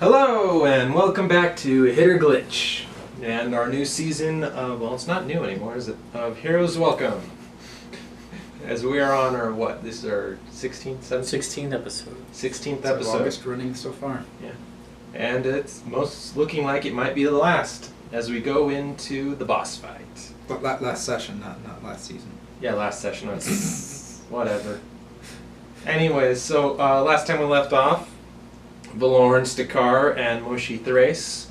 Hello and welcome back to Hit or Glitch and our new season of, well, it's not new anymore, is it? Of Heroes Welcome. As we are on our, what, this is our 16th, 17th? 16th episode. 16th It's episode. the longest running so far. Yeah. And it's most looking like it might be the last as we go into the boss fight. But last session, not last season. Yeah, last session, not season. Whatever. Anyways, so last time we left off, Valorn, Stakar, and Moshi Thrace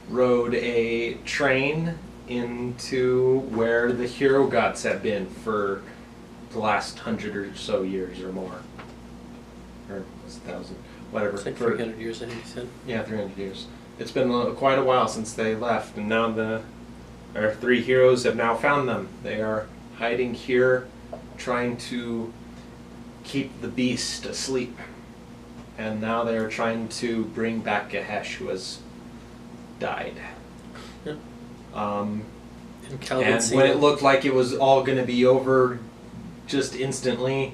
rode a train into where the hero gods have been for the last 100 or so years or more. Or was it 1,000? Whatever. It's like 300 years, I think you said. Yeah, 300 years. It's been quite a while since they left, and now our three heroes have now found them. They are hiding here, trying to keep the beast asleep. And now they are trying to bring back Gahesh, who has died. Yep. And Calvin when it looked like it was all going to be over just instantly,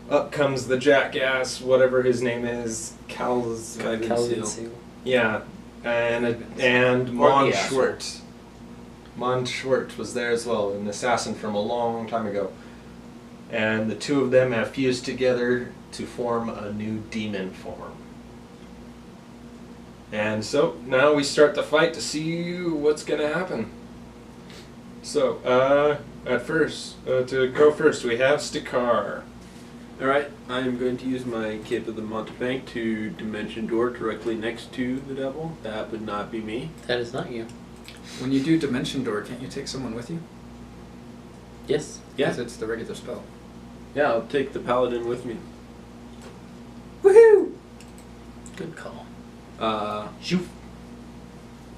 up comes the jackass, whatever his name is, Calvin Seal. Yeah, and Mon Schwert. Mon Schwert was there as well, an assassin from a long time ago. And the two of them have fused together to form a new demon form. And so now we start the fight to see what's going to happen. So, to go first, we have Stakar. Alright, I am going to use my Cape of the Mountebank to Dimension Door directly next to the devil. That would not be me. That is not you. When you do Dimension Door, can't you take someone with you? Yes. Yeah. Because it's the regular spell. Yeah, I'll take the Paladin with me. Woohoo! Good call. Shoof.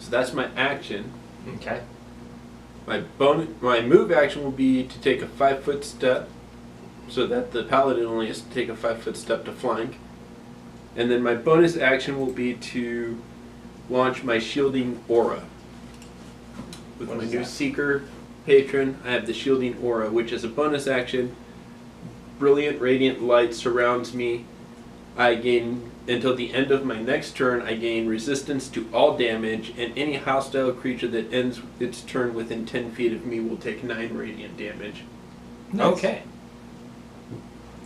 So that's my action. Okay. My move action will be to take a 5-foot step, so that the Paladin only has to take a 5-foot step to flank. And then my bonus action will be to launch my Shielding Aura. With What my is new that? Seeker Patron, I have the Shielding Aura, which is a bonus action. Brilliant radiant light surrounds me. I gain, until the end of my next turn, I gain resistance to all damage, and any hostile creature that ends its turn within 10 feet of me will take 9 radiant damage. Nice. Okay.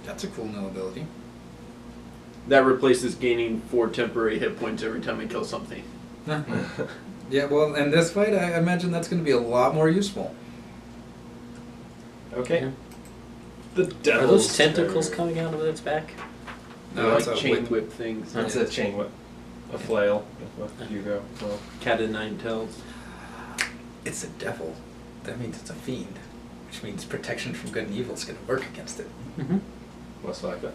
That's a cool new ability. That replaces gaining 4 temporary hit points every time I kill something. Yeah, well, in this fight, I imagine that's going to be a lot more useful. Okay. Yeah. The Are devil's those tentacles turn. coming out of its back? They're No, like it's a chain whip. whip things. That's a chain whip. A flail, if you go. Well, Cat of 9 tails. It's a devil. That means it's a fiend. Which means protection from good and evil is going to work against it. Mm-hmm. most likely.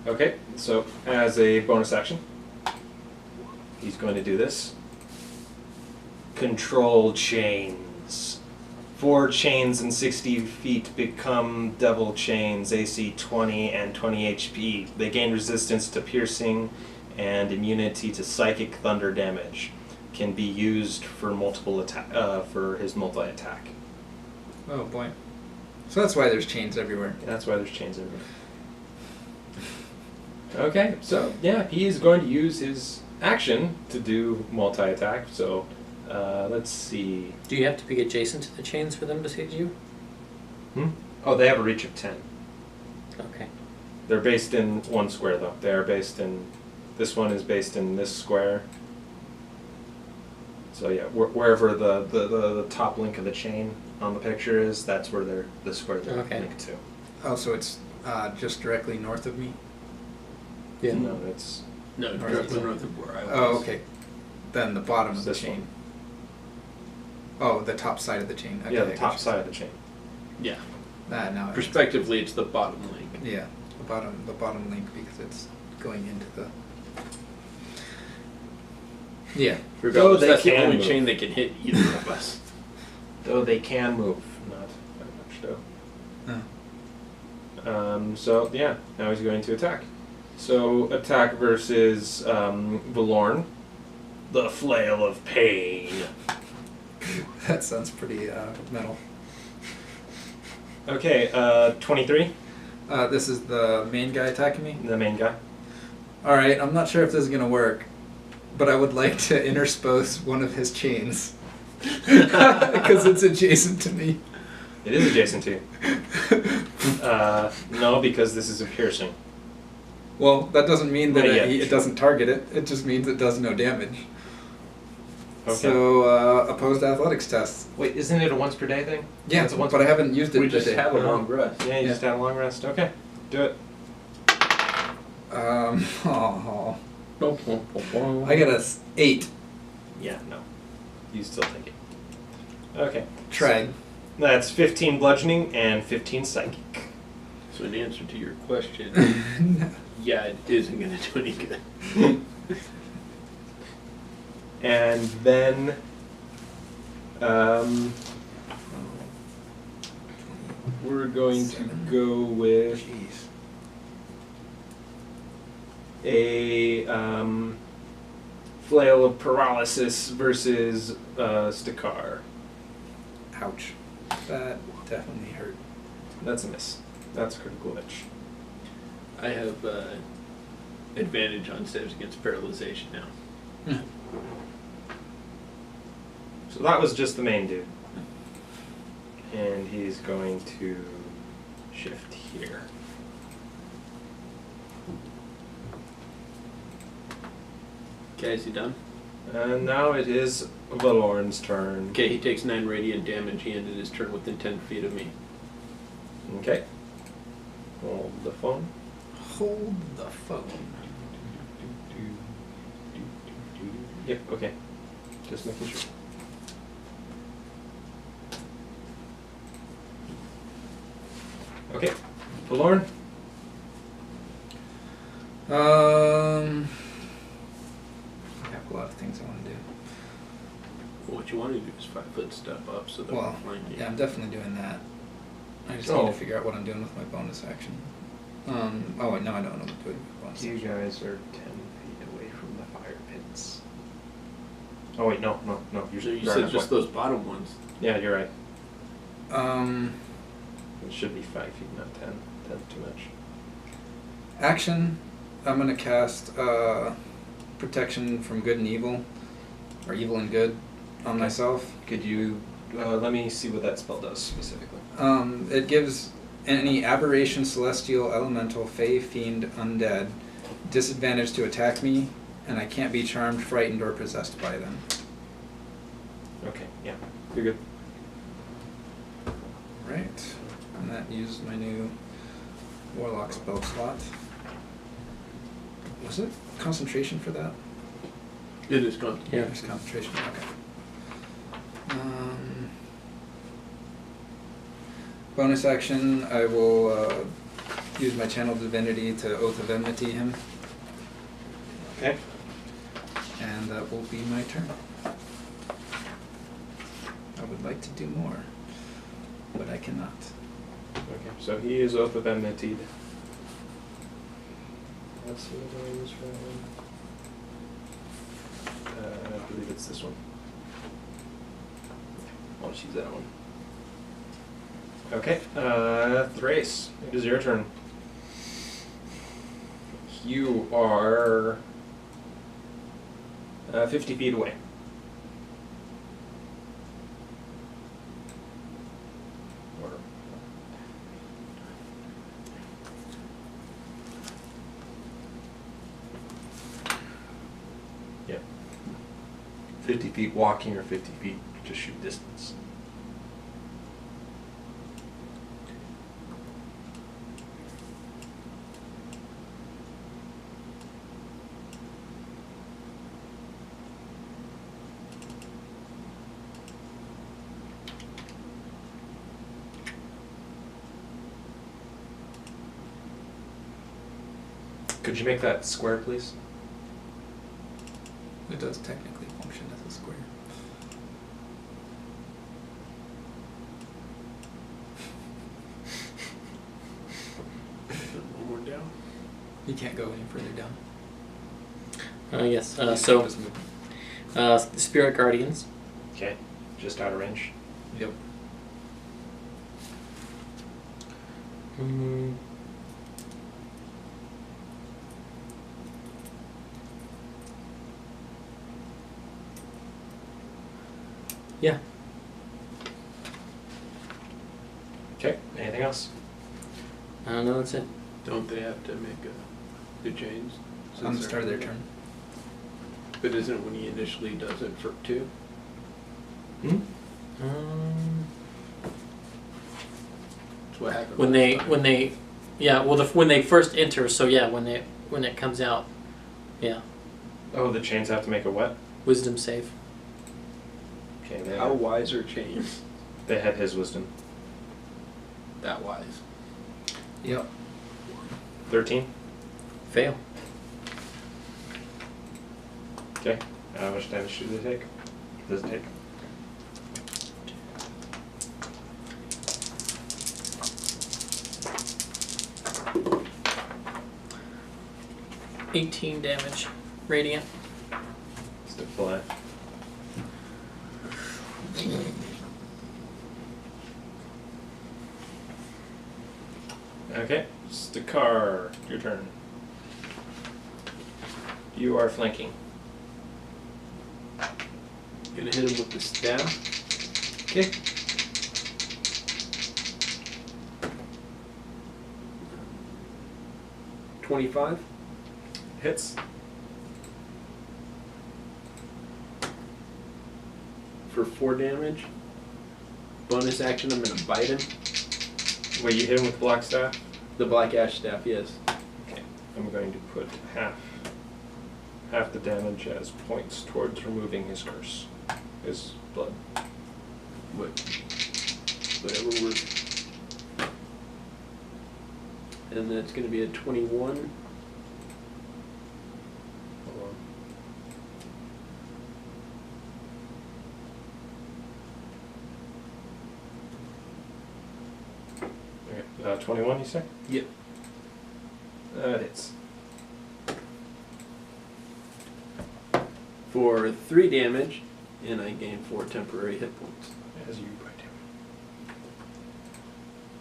Okay, so as a bonus action, he's going to do this. Control chains. 4 chains and 60 feet become devil chains, AC 20 and 20 HP. They gain resistance to piercing and immunity to psychic thunder damage. Can be used for multiple for his multi-attack. Oh, boy. So that's why there's chains everywhere. That's why there's chains everywhere. Okay, so yeah, he's going to use his action to do multi-attack. So let's see. Do you have to be adjacent to the chains for them to hit you? Oh, they have a reach of 10. Okay. They're based in one square, though. They are based in... This one is based in this square. So yeah, wherever the top link of the chain on the picture is, that's where the square they're Okay. linked to. Oh, so it's just directly north of me? Yeah. No, it's... No, North directly of- north of where I was. Oh, okay. Then the bottom of the This chain. Oh, the top side of the chain. Okay, yeah, I the got top you. side of the chain. Yeah. Now Prospectively, it's the bottom link. yeah, the bottom link because it's going into the. Yeah. Regardless, they that's the can only move. chain that can hit either of us. Though they can move, not very much though. Oh. So yeah, now he's going to attack. So attack versus Valorn, the flail of pain. That sounds pretty metal. Okay, 23, This is the main guy attacking me. the main guy. Alright, I'm not sure if this is gonna work, but I would like to interspose one of his chains. Because it's adjacent to me. It is adjacent to you. No, because this is a piercing. Well, that doesn't mean that Not yet. it doesn't target it. It just means it does no damage. Okay. So, opposed athletics test. Wait, isn't it a once per day thing? Yeah, It's a once but I haven't used it We just today. have a long rest. Yeah, you just had a long rest. Okay, do it. Oh, I got a 8. Yeah, no. You still take it. Okay. Tried. That's 15 bludgeoning and 15 psychic. So in answer to your question, yeah, it isn't going to do any good. And then, we're going to go with Jeez. a flail of paralysis versus Stakar. Ouch. That definitely hurt. That's a miss. That's a critical hit. I have advantage on saves against paralyzation now. So that was just the main dude. And he's going to shift here. Okay, is he done? And now it is Valorn's turn. Okay, he takes 9 radiant damage. He ended his turn within 10 feet of me. Okay. Hold the phone. Hold the phone. Yep, okay. Just making sure. Okay. Valorn? I have a lot of things I want to do. Well, what you want to do is 5-foot step up so that Well, we find you. yeah, I'm definitely doing that. I just need Oh. to figure out what I'm doing with my bonus action. Oh wait, no, I don't know what I'm doing with bonus You action. guys are 10 feet away from the fire pits. Oh wait, no. You're, So you you're said halfway. just those bottom ones. Yeah, you're right. Um, It should be 5 feet, not 10. 10's too much. action. I'm gonna cast protection from good and evil, or evil and good, on Okay. myself. Could you, let me see what that spell does specifically. It gives any aberration, celestial, elemental, fey, fiend, undead disadvantage to attack me, and I can't be charmed, frightened, or possessed by them. Okay, yeah, you're good. Right, and that used my new warlock spell slot. Was it concentration for that? It is gone. Yeah. There's concentration. Okay. Bonus action, I will use my channel divinity to Oath of Enmity him, Okay. and that will be my turn. I would like to do more, but I cannot. Okay, so he is Oath of Enmity. Let's see what I use for him. I believe it's this one. I'll just use that one. Okay, Thrace, it is your turn. You are 50 feet away. Or, yeah. 50 feet walking or 50 feet to shoot distance. Could you make that square, please? It does technically function as a square. One more down. You can't go any further down. Yes. You So, just move. Spirit Guardians. Okay, just out of range. Yep. Yeah. Okay. Anything else? I don't know. That's it. Don't they have to make the change? On the start of their turn. But isn't it when he initially does it for 2? Hmm? That's what happened When last time. they, yeah. Well, when they first enter. So yeah, when it comes out, yeah. Oh, the chains have to make a what? Wisdom save. Okay. How wise are chains? They had his wisdom. That wise. Yep. 13. Fail. Okay. How much damage do they take? Does it take? $18 damage. Radiant. Stick fly. Okay. Stakar, your turn. You are flanking. Gonna hit him with the stab. Okay. $25. Hits. For 4 damage. Bonus action, I'm gonna bite him. Wait, you hit him with black staff? The black ash staff, yes. Okay. I'm going to put half the damage as points towards removing his curse. His blood. Whatever works. And that's gonna be a 21. Hold on. Okay. 21, you say? Yep. That hits. For 3 damage, and I gain 4 temporary hit points. As you bite him.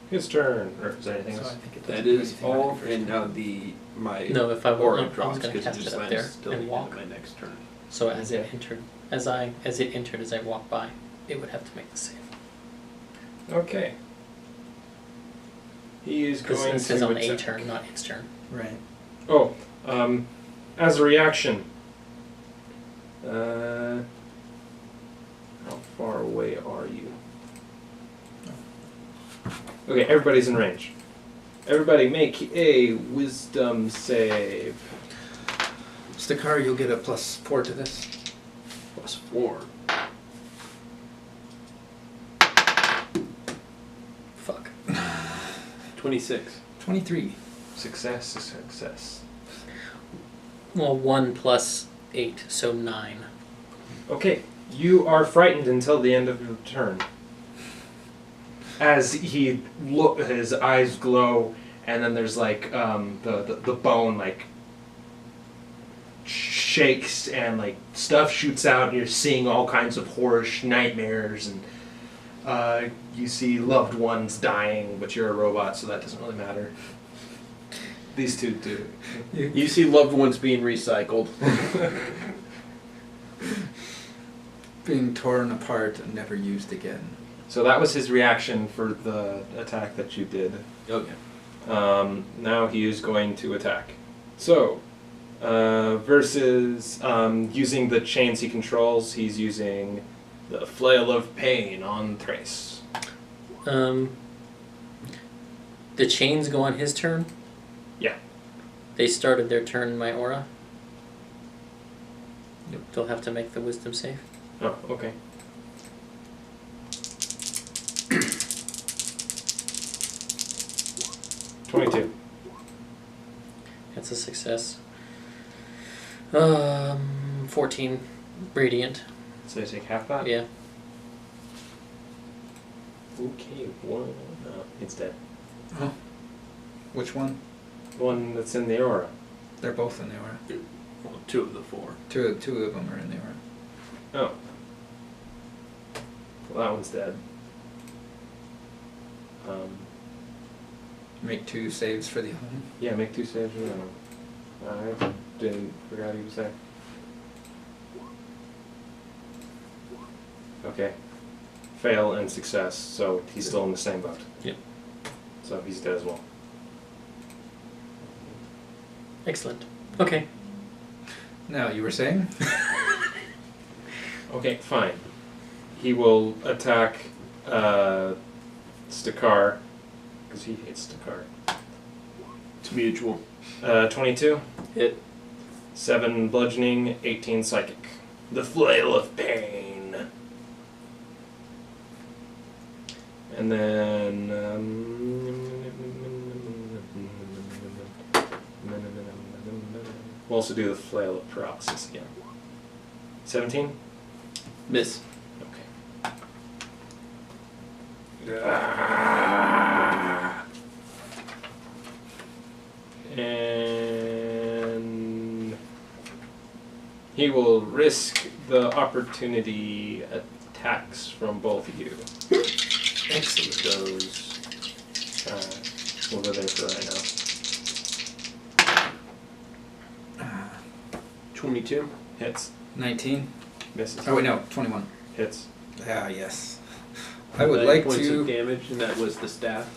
His turn. Or is there anything So I else? think it doesn't That do is anything on all, your first and turn. now my No, if I were- aura I was drops gonna because it cast just it up lands there till and the end walk. of my next turn. So as it Yeah. entered, as it entered, as I walked by, it would have to make the save. Okay. He is Because going it says to on a attack. turn, not its turn. Right. Oh, as a reaction. How far away are you? Okay, everybody's in range. Everybody make a wisdom save. Stakar, you'll get a +4 to this. Plus 4. Fuck. 26. 23. Success is success. Well, 1 plus 8, so 9. Okay, you are frightened until the end of your turn. As he his eyes glow, and then there's like the bone like shakes and like stuff shoots out, and you're seeing all kinds of horrorish nightmares, and you see loved ones dying, but you're a robot, so that doesn't really matter. These two do. You see loved ones being recycled. Being torn apart and never used again. So that was his reaction for the attack that you did. Okay. Now he is going to attack. So, versus using the chains he controls, he's using the Flail of Pain on Thrace. The chains go on his turn? Yeah. They started their turn in my aura? Yep. They'll have to make the wisdom save. Oh, okay. $22. That's a success. 14 radiant. So you take half that? Yeah. Okay, one. No, it's dead. Oh. Which one? One that's in the aura. They're both in the aura. Well, 2 of the 4. Two of them are in the aura. Oh. Well, that one's dead. Make 2 saves for the other one. Yeah, make 2 saves for that one. I didn't forgot he was there. Okay. fail, and success. So he's still in the same boat. Yep. So he's dead as well. Excellent. Okay. Now, you were saying? Okay, fine. He will attack Stakar, because he hates Stakar. It's mutual. 22, Hit. 7 bludgeoning, 18 psychic. The flail of pain. And then we'll also do the flail of paralysis again. 17? Miss. Okay. Ah. And he will risk the opportunity attacks from both of you. Excellent. Goes. We'll go there for right now. 22. Hits. 19. Misses. Oh, wait, no, 21. Hits. Ah, yes. I would 9 like points to... of damage, and that was the staff.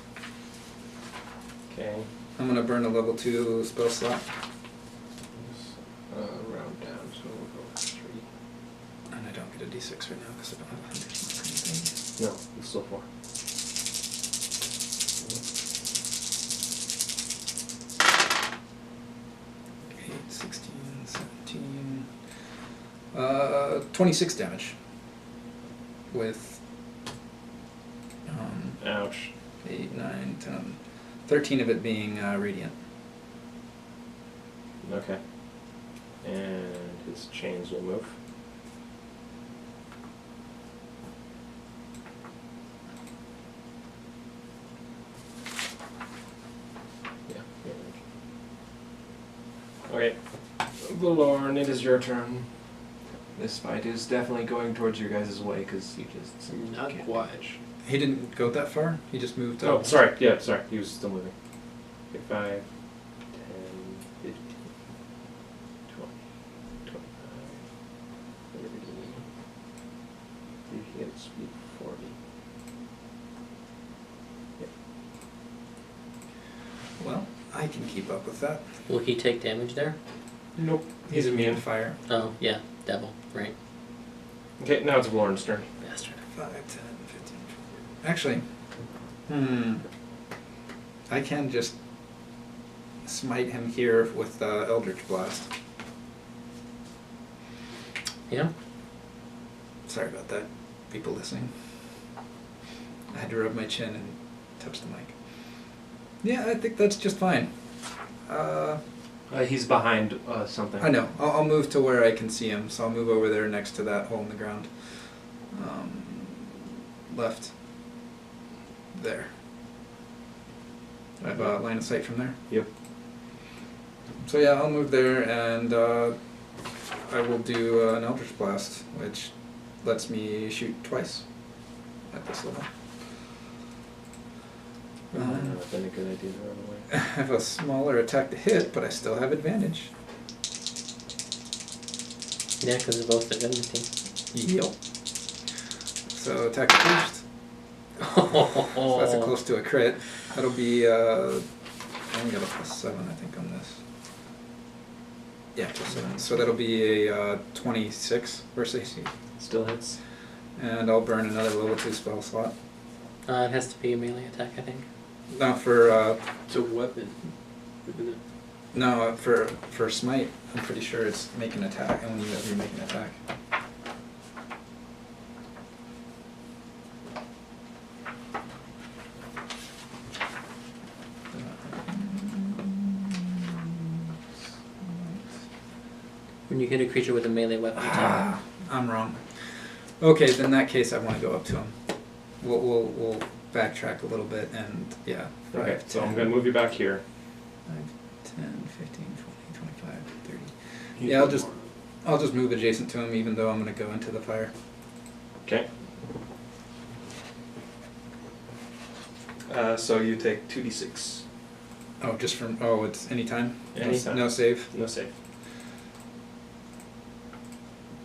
Okay. I'm going to burn a level 2 spell slot. Round down, so we'll go with 3. And I don't get a d6 right now because I don't have a 100 or anything. No, it's still 4. Okay, 16, 17... 26 damage. With... Ouch. 8, 9, 10... 13 of it being radiant. Okay. And his chains will move. Yeah. Okay. Valorn, it is your turn. This fight is definitely going towards your guys' way because you just Not can't quite. dodge. He didn't go that far? He just moved Oh, up? sorry. Yeah, sorry. He was still moving. Okay, 5, 10, 15, 20, 25, 30. You can get speed 40. Yep. Well, I can keep up with that. Will he take damage there? Nope. He's immune. Fire. Oh, yeah. Devil. Right. Okay, now it's Valorn's turn. Bastard. 5, 10, 15, 20. Actually, I can just smite him here with the Eldritch Blast. Yeah? Sorry about that, people listening. I had to rub my chin and touch the mic. Yeah, I think that's just fine. He's behind something. I know. I'll move to where I can see him, so I'll move over there next to that hole in the ground. Left. There. I have a line of sight from there. Yep. So yeah, I'll move there and I will do an Eldritch Blast, which lets me shoot twice at this level. Might not have been a good idea to run away. I have a smaller attack to hit, but I still have advantage. Yeah, because of both divinity. Yep. So attack first. So that's a close to a crit. That'll be I only got a +7 I think on this. Yeah, +7. So that'll be a 26 versus AC. Still hits. And I'll burn another level 2 spell slot. It has to be a melee attack, I think. No, for It's a weapon, isn't it? no, for smite, I'm pretty sure it's make an attack, and when you make an attack. When you hit a creature with a melee weapon attack. I'm wrong. Okay, then in that case, I want to go up to him. We'll backtrack a little bit and yeah. 5, Okay, so 10, I'm going to move you back here. 5, 10, 15, 20, 25, 30. Yeah, I'll just move adjacent to him, even though I'm going to go into the fire. Okay. So you take 2d6. Oh, just from it's anytime. Anytime. No save. No save.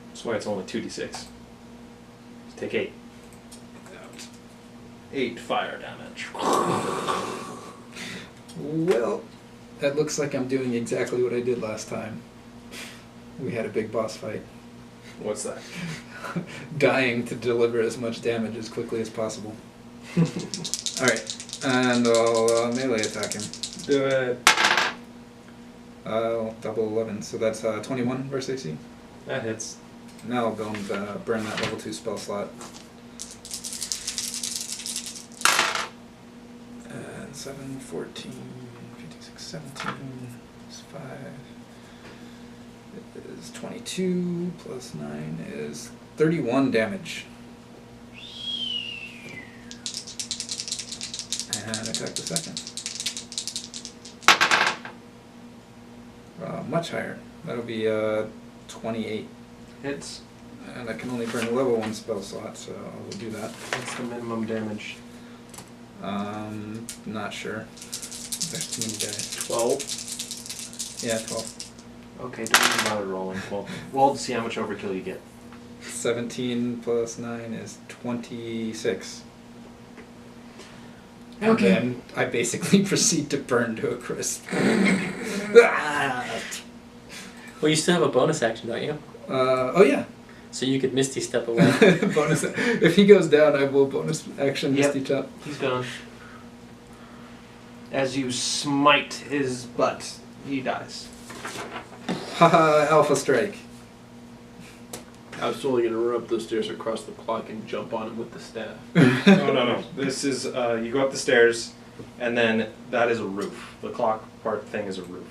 That's why it's only 2d6. Take 8. 8 fire damage. Well, that looks like I'm doing exactly what I did last time. We had a big boss fight. What's that? Dying to deliver as much damage as quickly as possible. Alright, and I'll melee attack him. Do it. I'll double 11, so that's 21 versus AC. That hits. Now I'll burn that level 2 spell slot. And 7, 14, 15, 16, 17, is 5. It is 22 plus 9 is 31 damage. And attack the second. Much higher. That'll be 28. Hits. And I can only burn a level 1 spell slot, so I will do that. What's the minimum damage? Not sure. There's too many dice. 12. Yeah, 12. Okay, don't even bother rolling. Well, to see how much overkill you get. 17 plus 9 is 26. And Okay. then I basically proceed to burn to a crisp. Well, you still have a bonus action, don't you? Oh yeah. So you could Misty Step away. Bonus. If he goes down, I will bonus action Yep. Misty Chop. He's gone. As you smite his butt, he dies. Haha, Alpha Strike. I was totally gonna run up those stairs across the clock and jump on him with the staff. No. This is, you go up the stairs, and then that is a roof. The clock part thing is a roof.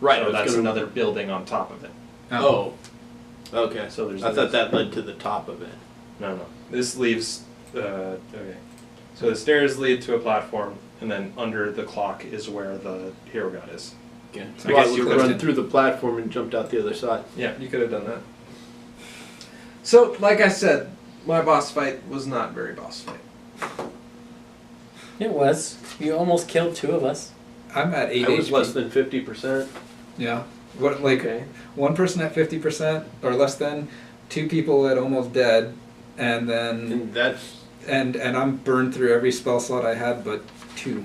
Right. I So was that's gonna- another building on top of it. Oh. Okay. So there's. I thought that led to the top of it. No. This leaves. Okay. So the stairs lead to a platform, and then under the clock is where the hero god is. Okay. So So I I guess would you have run could've- through the platform and jumped out the other side. Yeah, you could have done that. So, like I said, my boss fight was not very boss fight. It was. You almost killed 2 of us. I'm at 8 I was HP. less than 50%. Yeah. What, like, Okay. one person at 50% or less than, 2 people at almost dead, and then And that's and I'm burned through every spell slot I had but 2.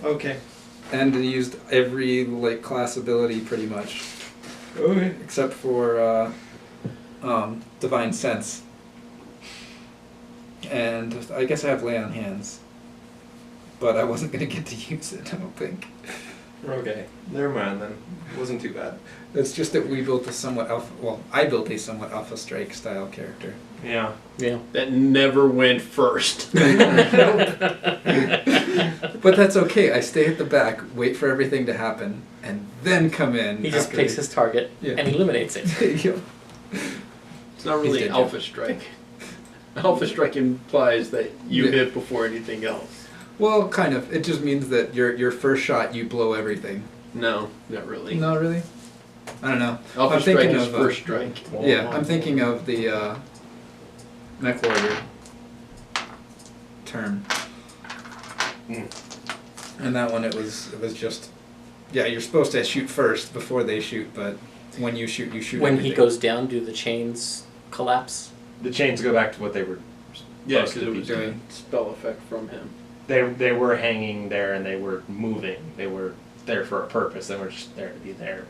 Okay. And used every like class ability pretty much. Okay. Except for Divine Sense. And I guess I have Lay on Hands. But I wasn't gonna get to use it, I don't think. Okay. Never mind then. It wasn't too bad. It's just that we built a somewhat alpha, well, I built a somewhat Alpha Strike style character. Yeah. Yeah. that never went first. But that's okay, I stay at the back, wait for everything to happen, and then come in. He just after picks his target Yeah. and eliminates it. Yeah. It's not He's really dead, Alpha Strike. Alpha Strike implies that you Yeah. hit before anything else. Well, kind of. It just means that your first shot, you blow everything. No, not really. Not really? I don't know. Alpha I'm Strike thinking is of, first strike. Yeah, I'm thinking of the Mech Warrior term. Mm. And that one, it was just, yeah, you're supposed to shoot first before they shoot, but when you shoot When everything. he goes down, do the chains collapse? The chains go back to what they were. Yeah, supposed because to it be was doing. a spell effect from him. They were hanging there and they were moving. They were there for a purpose. They were just there to be there.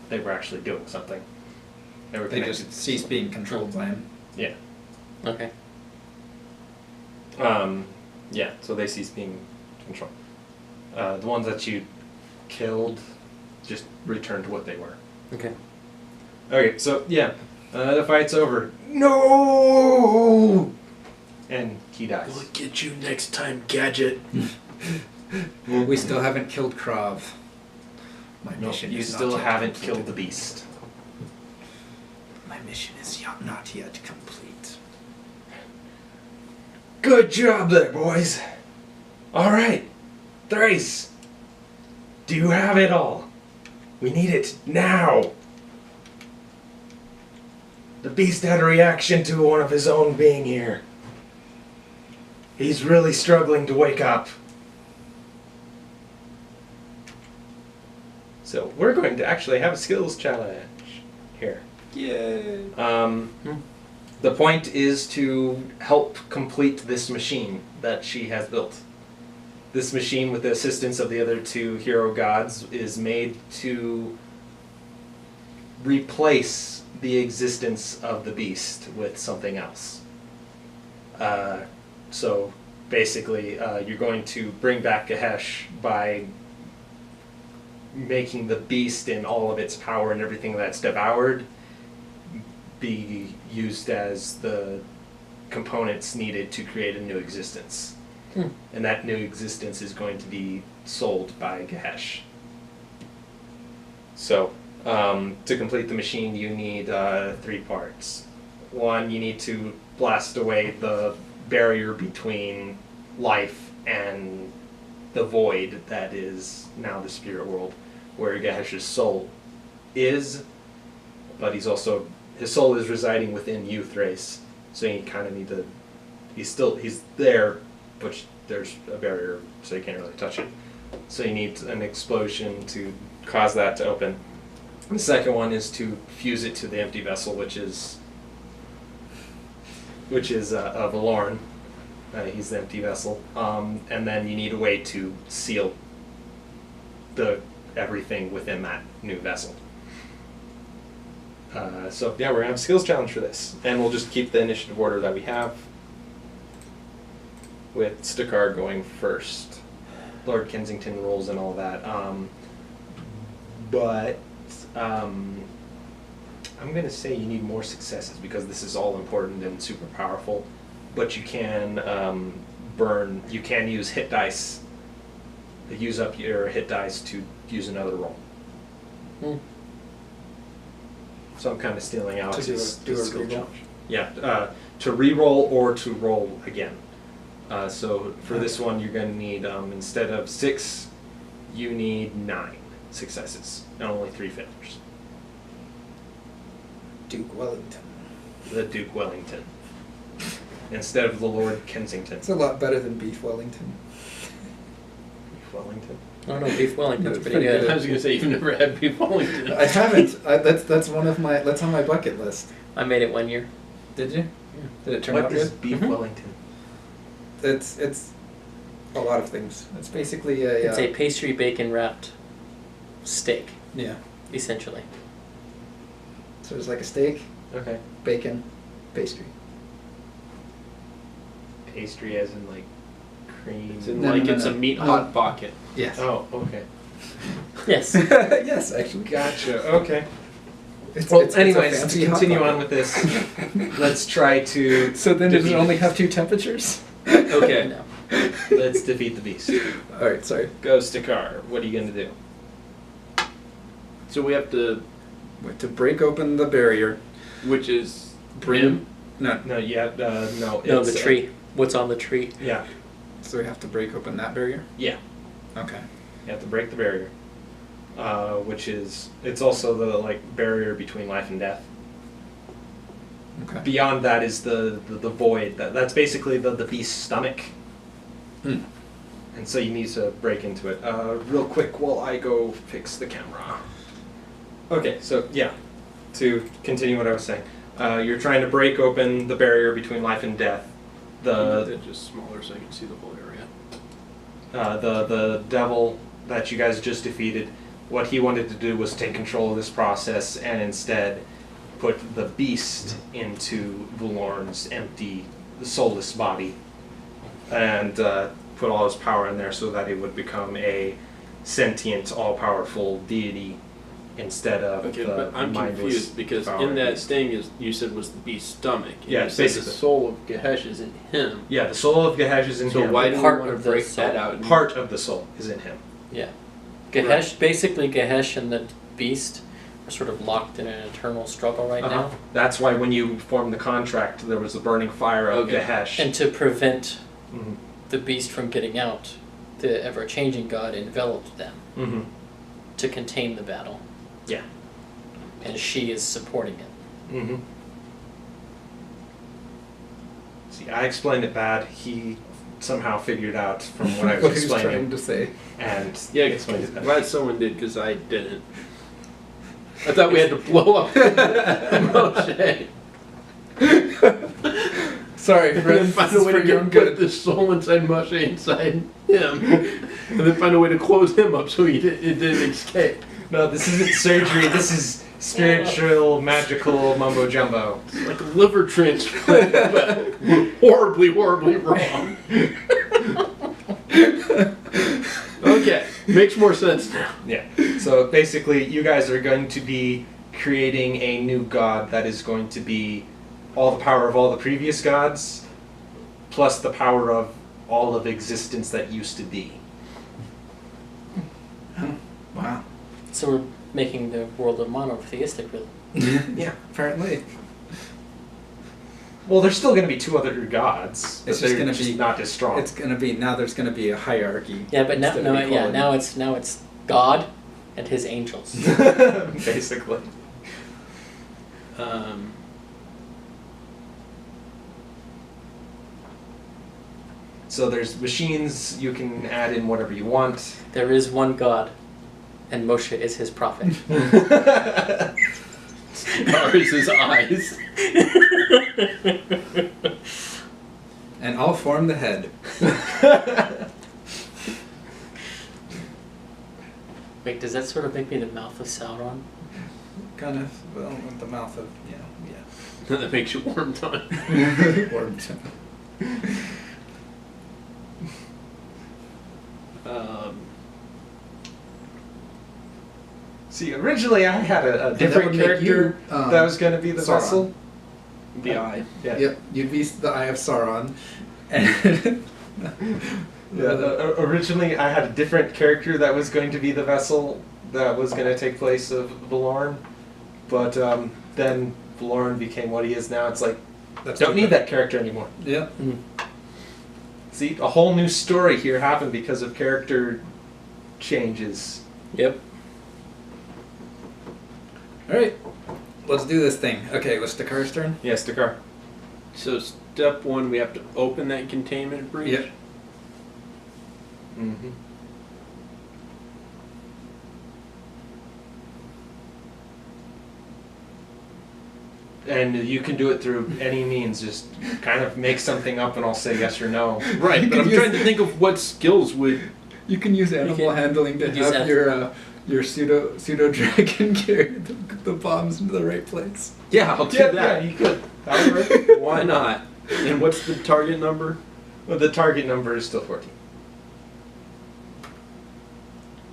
They were actually doing something. They were They connected. just cease being controlled by him. Yeah. Okay. Yeah. So they cease being controlled. The ones that you killed just returned to what they were. Okay. Okay. So yeah, the fight's over. No. And he dies. We'll get you next time, Gadget. We still haven't killed Krav. My No, mission you is still not yet haven't complete. killed the beast. My mission is not yet complete. Good job there, boys. All right, Thrace. Do you have it all? We need it now. The beast had a reaction to one of his own being here. He's really struggling to wake up. So we're going to actually have a skills challenge here. Yay. The point is to help complete this machine that she has built. This machine, with the assistance of the other two hero gods, is made to replace the existence of the beast with something else. So basically, you're going to bring back Gahesh by making the beast in all of its power and everything that's devoured be used as the components needed to create a new existence. And that new existence is going to be sold by Gahesh. So, to complete the machine, you need 3 parts. 1, you need to blast away the barrier between life and the void that is now the spirit world, where Gahesh's soul is, but his soul is residing within you, Thrace. So you kind of need to, he's there, but there's a barrier, so you can't really touch it. So you need an explosion to cause that to open. The second one is to fuse it to the empty vessel, which is Valorn. He's the empty vessel. And then you need a way to seal everything within that new vessel. So yeah, we're gonna have a skills challenge for this, and we'll just keep the initiative order that we have, with Stakar going first. Lord Kensington rules and all that. But I'm gonna say you need more successes because this is all important and super powerful. But you can you can use hit dice. Use up your hit dice to use another roll. So I'm kind of stealing Alex's do a skill reroll? challenge. Yeah, to re-roll or to roll again. So for this one, you're going to need, instead of 6, you need 9 successes and only 3 failures. Duke Wellington. The Duke Wellington. Instead of the Lord Kensington. It's a lot better than Beef Wellington. Beef Wellington. I don't know, beef Wellington's That's pretty pretty good. I was gonna say you've never had beef Wellington. I haven't. That's one of my. That's on my bucket list. I made it one year. Did you? Yeah. Did it turn What out is good? Beef Mhm. Wellington? It's a lot of things. It's basically a. It's a pastry bacon wrapped steak, Yeah. essentially. So it's like a steak, Okay. bacon, pastry. Pastry as in like cream. It's in No, like no, it's no. a meat No. hot pocket. Yes. Oh, okay. Yes. Yes, actually. Gotcha. Okay. It's, Well, it's a anyways, to fancy hot continue pocket. on with this, let's try to. So then, does defeat it only have 2 temperatures? Okay. No. Let's defeat the beast. All right. Sorry. Go Stakar. What are you going to do? So we have to, Wait, to break open the barrier. which is Brim. No. No, yeah, no. No, it's, the tree. What's on the tree? Yeah, So we have to break open that barrier. yeah. Okay. You have to break the barrier, which is it's also the barrier between life and death. Okay. Beyond that is the void. That's basically the beast's stomach, Hmm. and so you need to break into it. Real quick, while I go fix the camera. Okay, so yeah, to continue what I was saying, you're trying to break open the barrier between life and death. they're just smaller so I can see the whole area. The devil that you guys just defeated, what he wanted to do was take control of this process and instead put the beast into Valorn's empty, soulless body and put all his power in there so that he would become a sentient, all-powerful deity instead of Okay, the but I'm mindless confused because power in that beast. thing is you said was the beast's stomach. And Yeah, you said the basically. soul of Gahesh is in him. Yeah, the soul of Gahesh is in So him. why do we Part want to of the break soul. that out? Part of the soul is in him. Yeah. Gahesh, basically Gahesh and the beast are sort of locked in an eternal struggle right now. That's why when you formed the contract, there was the burning fire of Okay. Gahesh. And to prevent Mhm. the beast from getting out, the ever-changing god enveloped them Mm-hmm. to contain the battle. Yeah. And she is supporting it. Mm-hmm. See, I explained it bad. He somehow figured out from what I was What he was trying explaining, to say. and Yeah, explained it I'm better. glad someone did because I didn't. I thought we had to blow up Moshe. Sorry, And Fred. then find a way to put the soul inside Musha inside him. And then find a way to close him up so it didn't escape. No, this isn't surgery. This is spiritual, magical mumbo jumbo. It's like a liver transplant, but horribly, horribly wrong. Okay, makes more sense now. Yeah. So basically, you guys are going to be creating a new god that is going to be all the power of all the previous gods, plus the power of all of existence that used to be. Wow. So we're making the world a monotheistic, really. Yeah, apparently. Well, there's still going to be two other gods. It's but just they're gonna be- not as strong. It's gonna be now. There's gonna be a hierarchy. Yeah, but now, instead of equality. now it's God and his angels. Basically. So there's machines. You can add in whatever you want. There is one God, and Moshe is his prophet. Stars his eyes. And I'll form the head. Wait, does that sort of make me the mouth of Sauron? Kind of. Well, with the mouth of yeah. That makes you warm tongue. Or See, originally I had a that different would make character you, that was going to be the Sauron. vessel. the eye. Yeah. Yep, you'd be the Eye of Sauron. And Yeah. Originally, I had a different character that was going to be the vessel that was going to take place of Valorn, but then Valorn became what he is now. It's like That's don't too need bad. that character anymore. Yep. See, a whole new story here happened because of character changes. Yep. All right, let's do this thing. Okay, what's the car's turn? Yes, Dakar. So step one, we have to open that containment breach. Yep. Mm-hmm. And you can do it through any means. Just kind of make something up, and I'll say yes or no. Right, You but could I'm use- trying to think of what skills would. You can use animal can handling to use have your pseudo dragon carry the bombs into the right place. Yeah, I'll do Yeah, that. you could. That would work. Why not? And what's the target number? Well, the target number is still 14.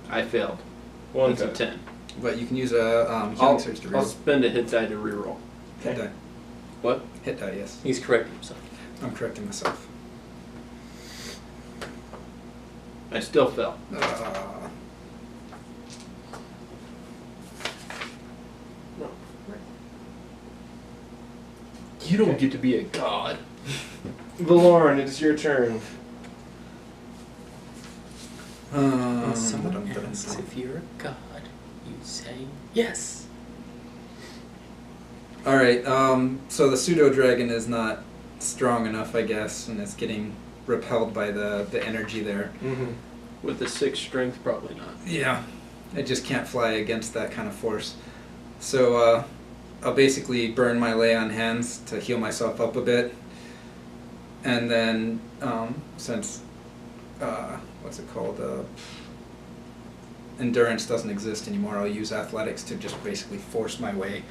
I failed. One It's a to 10. But you can use a healing I'll, surge to I'll reroll. spend a hit die to reroll. Hit die. What? Hit die. Yes. He's correcting himself. I'm correcting myself. I still fell. You don't get to be a god. Valorn, it is your turn. When someone asks if you're a god, you say yes. All right. So the pseudo dragon is not strong enough, I guess, and it's getting repelled by the energy there. Mm-hmm. With a 6 strength, probably not. Yeah, it just can't fly against that kind of force. So I'll basically burn my lay on hands to heal myself up a bit, and then since what's it called? Endurance doesn't exist anymore. I'll use athletics to just basically force my way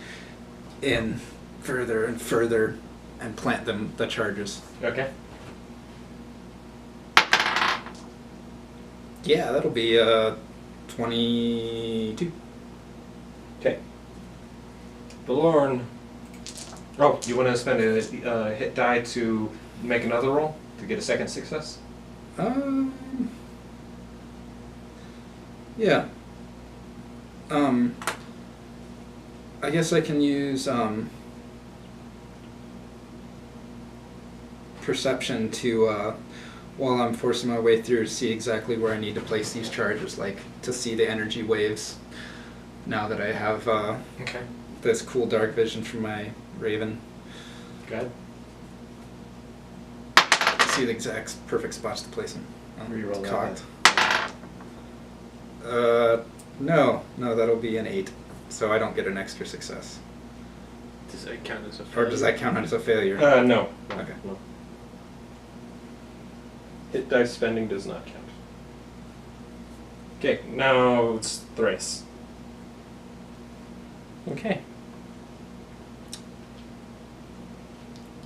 in further and further and plant the charges. Okay. Yeah, that'll be 22. Okay. Valorn. Oh, you want to spend a hit die to make another roll to get a second success? Yeah. I guess I can use perception to while I'm forcing my way through, see exactly where I need to place these charges, like to see the energy waves. Now that I have Okay. this cool dark vision from my raven, Good. see the exact perfect spots to place them. Reroll It's that. cocked. No, that'll be an 8, so I don't get an extra success. Does that count as a Or failure? does that count as a failure? No. Okay. No. Hit dice spending does not count. Okay, now it's Thrace. Okay.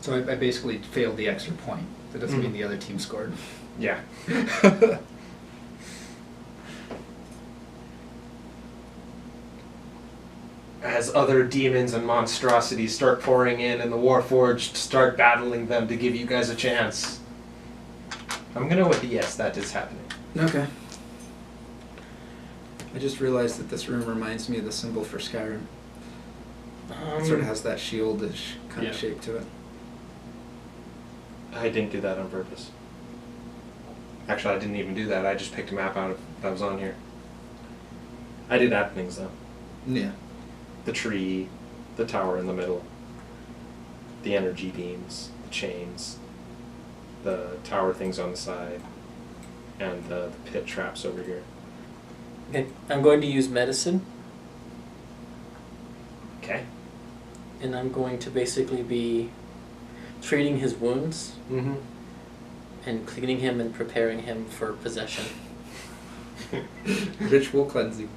So I basically failed the extra point. That doesn't mean Mhm. the other team scored. Yeah. As other demons and monstrosities start pouring in and the Warforged start battling them to give you guys a chance. I'm gonna with the yes, that is happening. Okay. I just realized that this room reminds me of the symbol for Skyrim. It sort of has that shieldish kind Yeah. of shape to it. I didn't do that on purpose. Actually, I didn't even do that. I just picked a map out of that was on here. I did add things though. Yeah. The tree, the tower in the middle, the energy beams, the chains, the tower things on the side, and the pit traps over here. Okay. I'm going to use medicine, Okay. and I'm going to basically be treating his wounds Mm-hmm. and cleaning him and preparing him for possession. Ritual cleansing.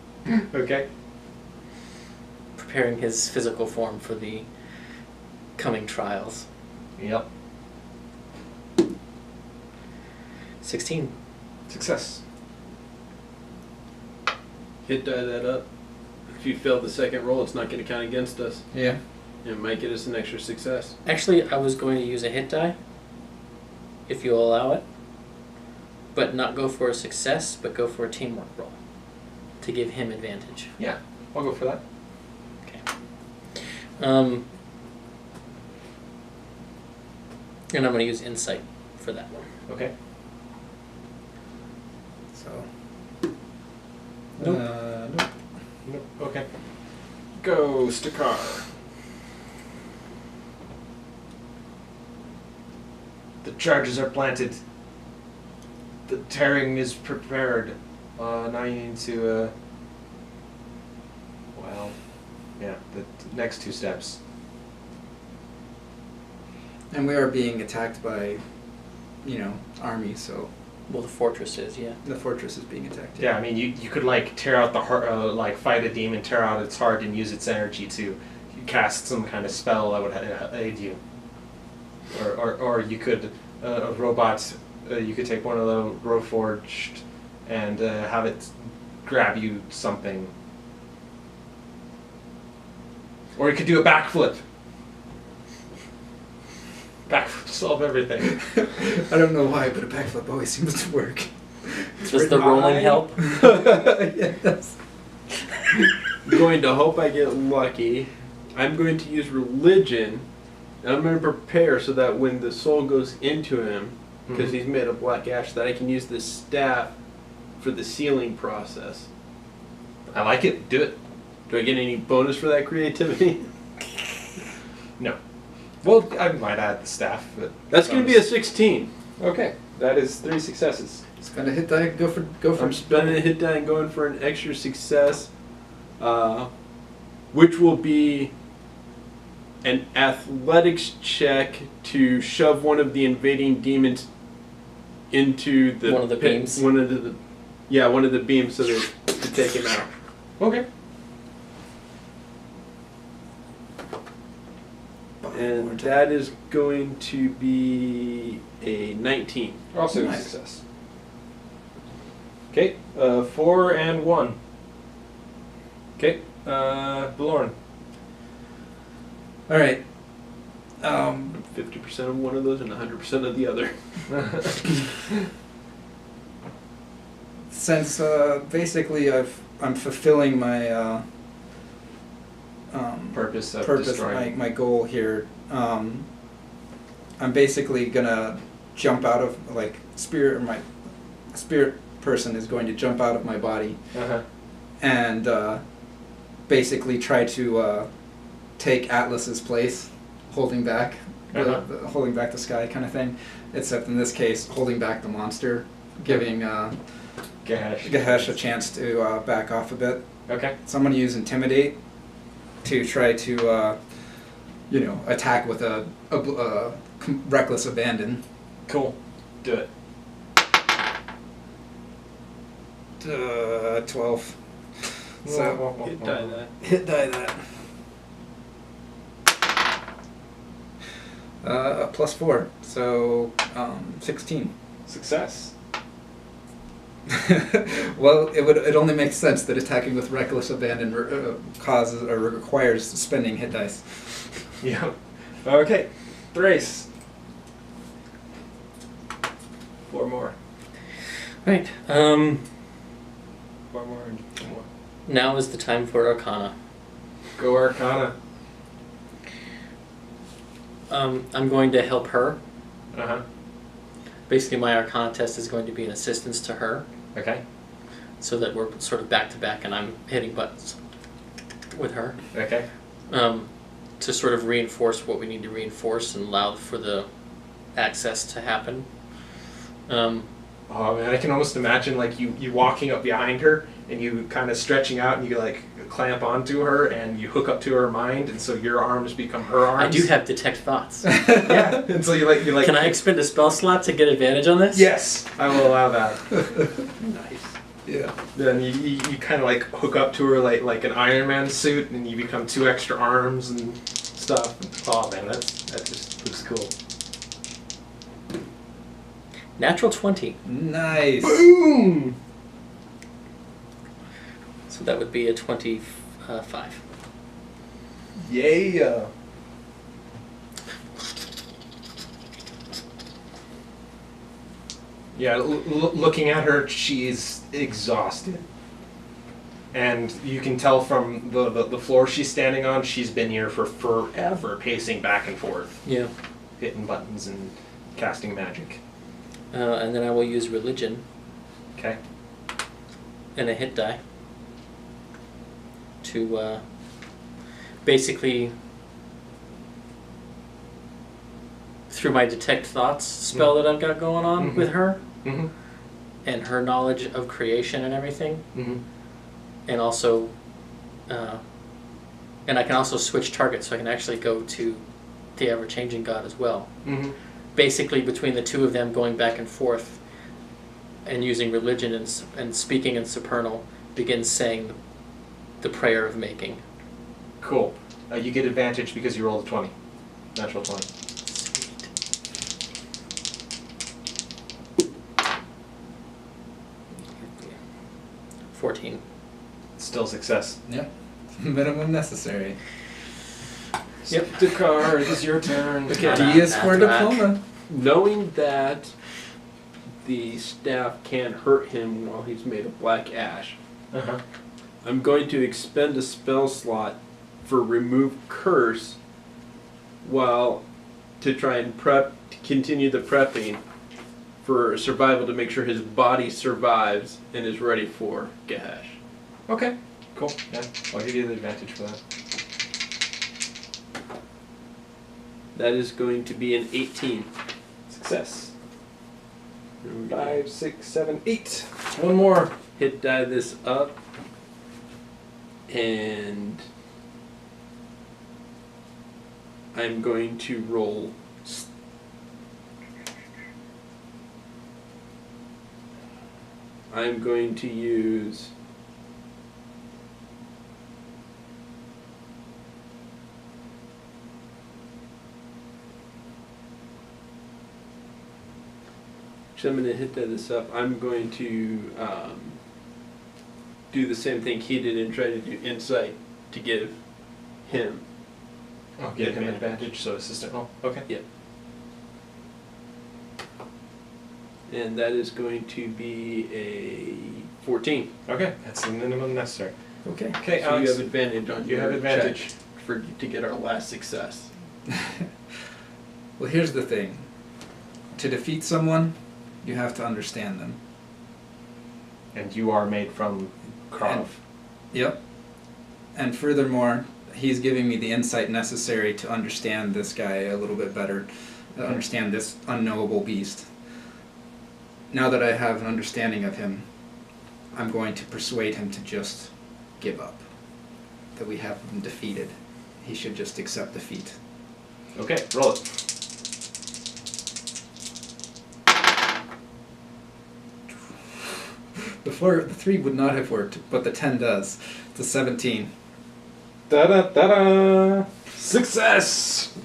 Okay. Preparing his physical form for the coming trials. Yep. 16. Success. Hit die that up. If you fail the second roll, it's not going to count against us. Yeah. It might get us an extra success. Actually, I was going to use a hit die, if you'll allow it, but not go for a success, but go for a teamwork roll to give him advantage. Yeah, I'll go for that. And I'm going to use insight for that one. Okay. So. Nope. Nope. Nope. Okay. Go, Stakar. The charges are planted. The tearing is prepared. Now you need to, well, yeah, the next two steps. And we are being attacked by, army, so Well, the fortress is, yeah. the fortress is being attacked. Yeah, I mean, you could like tear out the heart, like fight a demon, tear out its heart, and use its energy to cast some kind of spell that would aid you. Or you could a robot. You could take one of the Warforged and have it grab you something. Or you could do a backflip. Backflip to solve everything. I don't know why, but a backflip always seems to work. Does the rolling help? Yes. I'm going to hope I get lucky. I'm going to use religion, and I'm going to prepare so that when the soul goes into him, because Mhm. he's made of black ash, that I can use this staff for the sealing process. I like it. Do it. Do I get any bonus for that creativity? No. Well, I might add the staff, but That's going to be a 16. okay. That is 3 successes. It's gonna hit die. Go for. I'm spending a hit die and going for an extra success, which will be an athletics check to shove one of the invading demons into the One of the pit- beams? One of the beams, so that to take him out. Okay. And that is going to be a 19. Also Nice. a success. Okay, 4 and 1. Okay, Bjorn. All right. 50% of one of those and 100% of the other. Since basically I'm fulfilling my Purpose of purpose, destroying. my goal here. I'm basically gonna jump out of my spirit person is going to jump out of my body Uh-huh. and basically try to take Atlas's place, holding back, Uh-huh. holding back the sky kind of thing. Except in this case, holding back the monster, giving Gash. Gahesh a chance to back off a bit. Okay. So I'm going to use Intimidate to try to attack with a reckless abandon. Cool. Do it. 12. So Hit die that. hit die that. +4, so 16. Success. Well, it only makes sense that attacking with reckless abandon causes or requires spending hit dice. Yeah. Okay. Thrace. 4 more. Right. 4 more and 2 more. Now is the time for Arcana. Go Arcana. I'm going to help her. Uh-huh. Basically, my Arcana test is going to be an assistance to her, Okay. so that we're sort of back to back, and I'm hitting buttons with her. Okay. To sort of reinforce what we need to reinforce and allow for the access to happen. Oh man, I can almost imagine like you walking up behind her and you kind of stretching out and you like clamp onto her and you hook up to her mind and so your arms become her arms. I do have detect thoughts. Yeah, and so you like Can I expend a spell slot to get advantage on this? Yes, I will allow that. Nice. Yeah. Then you kind of like hook up to her like an Iron Man suit and you become 2 extra arms and stuff. Oh man, that just looks cool. Natural 20. Nice. Boom! So that would be a 25. Yeah. Yeah, looking at her, she's exhausted. And you can tell from the floor she's standing on, she's been here for forever, pacing back and forth, Yeah. hitting buttons and casting magic. And then I will use religion Okay. and a hit die to basically, through my detect thoughts spell that I've got going on with her, Mm-hmm. and her knowledge of creation and everything, Mm-hmm. and also, and I can also switch targets, so I can actually go to the ever-changing God as well. Mm-hmm. Basically, between the two of them going back and forth and using religion and speaking in supernal, begins saying the prayer of making. Cool. You get advantage because you rolled a 20. Natural 20. Sweet. $14. Still success. Yep. Minimum necessary. Yep. Dakar, it is your turn. Okay. D is for diploma. Knowing that the staff can't hurt him while he's made of black ash, Uh-huh. I'm going to expend a spell slot for remove curse while to try and continue the prepping for survival to make sure his body survives and is ready for Gahash. Okay. Cool. Yeah. I'll give you the advantage for that. That is going to be an 18. Success. 5, 6, 7, 8. One more. Hit die this up, and I'm going to roll. I'm going to use I'm going to hit this up. I'm going to do the same thing he did and try to do insight to give him. I'll give him advantage, so assistant roll. Okay. Yep. And that is going to be a 14. Okay. That's the minimum necessary. Okay. Okay, So Alex. you have advantage on You your have advantage. check to get our last success. Well, here's the thing. To defeat someone, you have to understand them. And you are made from Krav. Yep. And furthermore, he's giving me the insight necessary to understand this guy a little bit better, to understand this unknowable beast. Now that I have an understanding of him, I'm going to persuade him to just give up. That we have him defeated. He should just accept defeat. Okay, roll it. The 3 would not have worked, but the 10 does. It's a 17. Da-da-da-da! Success!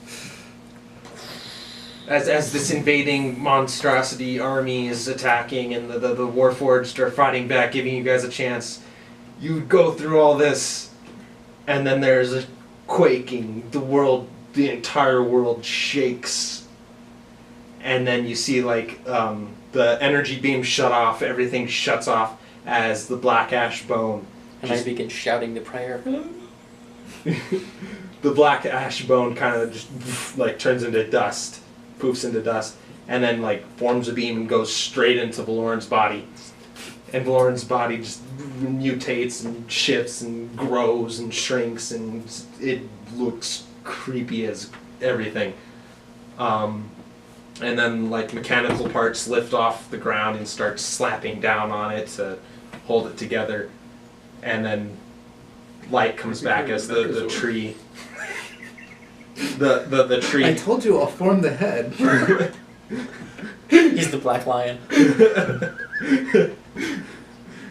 As this invading monstrosity army is attacking and the Warforged are fighting back, giving you guys a chance, you go through all this, and then there's a quaking. The entire world shakes. And then you see, like, the energy beam shut off, everything shuts off as the black ash bone. And I begin shouting the prayer. The black ash bone kind of just, like, turns into dust. Poofs into dust, and then like forms a beam and goes straight into Valoran's body. And Valoran's body just mutates and shifts and grows and shrinks, and it looks creepy as everything. And then like mechanical parts lift off the ground and start slapping down on it to hold it together. And then light comes back as the tree. The tree. I told you I'll form the head. He's the black lion.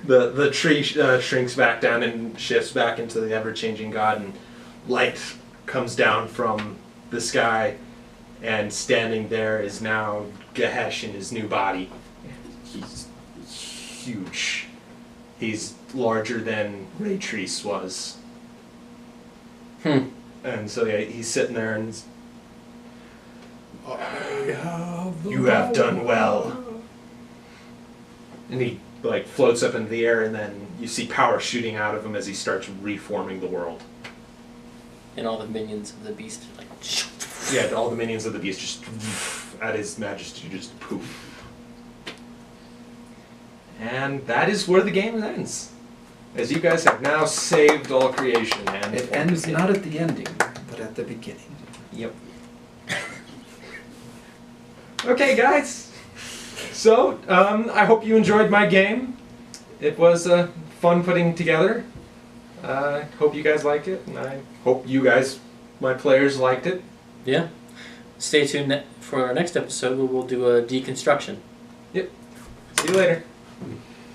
The tree shrinks back down and shifts back into the ever-changing god, and light comes down from the sky, and standing there is now Gehesh in his new body. He's huge. He's larger than Raytrice was. And so yeah, he's sitting there and you have done well. And he like floats up into the air, and then you see power shooting out of him as he starts reforming the world. And all the minions of the beast are like... Yeah, all the minions of the beast just at his majesty just poof. And that is where the game ends. As you guys have now saved all creation and It ends not at the ending, but at the beginning. Yep. Okay, guys. So, I hope you enjoyed my game. It was fun putting together. I hope you guys like it, and I hope you guys, my players, liked it. Yeah. Stay tuned for our next episode where we'll do a deconstruction. Yep. See you later.